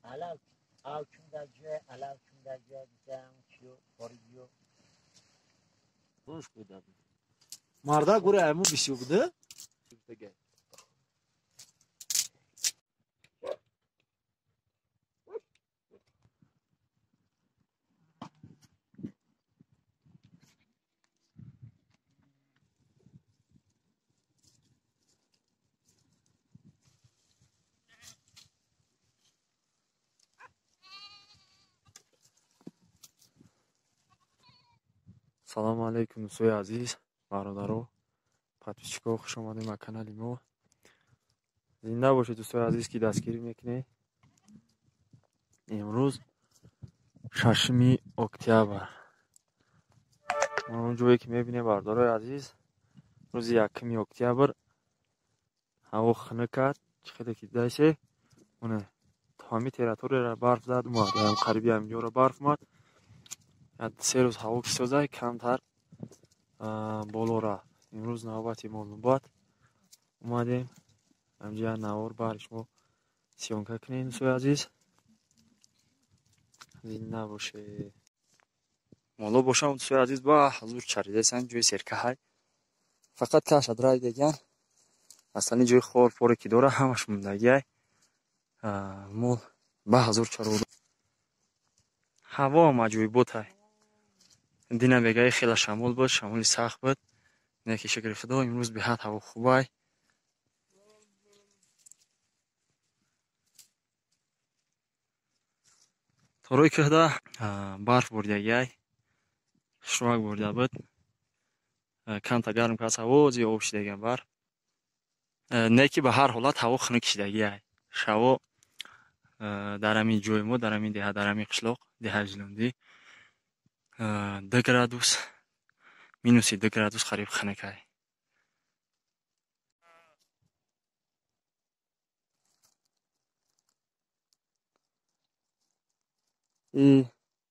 Alav avkundagi bitam kiyo boriyo. Boş koydu. Marda göre emu bir şey oldu. салому алейкум дӯстои азиз, бародаро, подписчикҳо, хуш омадед ба канали мо. Зинда бошед дӯстои азиз, ки дастгирӣ мекунед. Имрӯз 6 октябр. Он ҷое ки мебинед бародарои азиз, рӯзи 1 октябр ҳаво хунук кард. Чӣ хеле ки дайсе, оне тамоми территорияро барф зад омад. Қариби ҳаминҷоро барф омад. 3 рӯз ҳаво кисозай камтар боло рафт. имрӯз навбати молнубат омадем. ҳамҷа навор баҳри шумо сиёнка кунем дӯстои азиз. Зинда бошед. моло бошам дӯстои азиз ба ҳазур чаридасан ҷои серкаҳай. Фақат кашад рай деган. Аслани ҷои хор поре ки дора ҳамаш мондагиай. Мол ба ҳазур чарод. ҳаво ам аҷоиб ботай. Дина бегаи хела шамол буд, шамоли сахт буд. Неки шукри Худо, имрӯз беҳад ҳаво хубай. Торои кӯҳда барф бордагиай. Шувак борда буд. Камта гарм кас ҳаво зи об шидаган барф. Неки ба ҳар ҳолат ҳаво хунук шидагиай. Шаво дар ҳамин ҷои мо, дар ҳамин деҳа, дар ҳамин қишлоқ, деҳаи Ҷилундӣ 2 градус, минуси 2 градус қариб хунукай.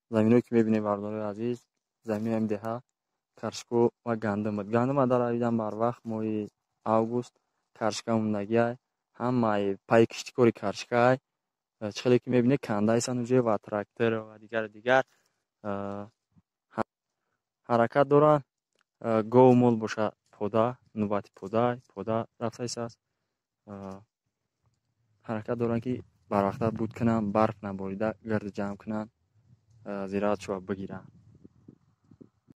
заминое ки мебинед бародарои азиз, замини ҳамин деҳа каршко ва гандум буд. Гандума даравидан барвақт моҳи август каршка мондагиай. Ҳамаи паи киштикори каршкаай. Чӣ хеле ки мебинед кандайсан уҷе ва трактор ва дигар ҳаракат доранд. Гов мол боша пода, нӯбати пода рафтаисаст. ҳаракат доранд ки барвақта буд кунанд, барф наборида гард ҷамъ кунанд, зироатшо бигиранд.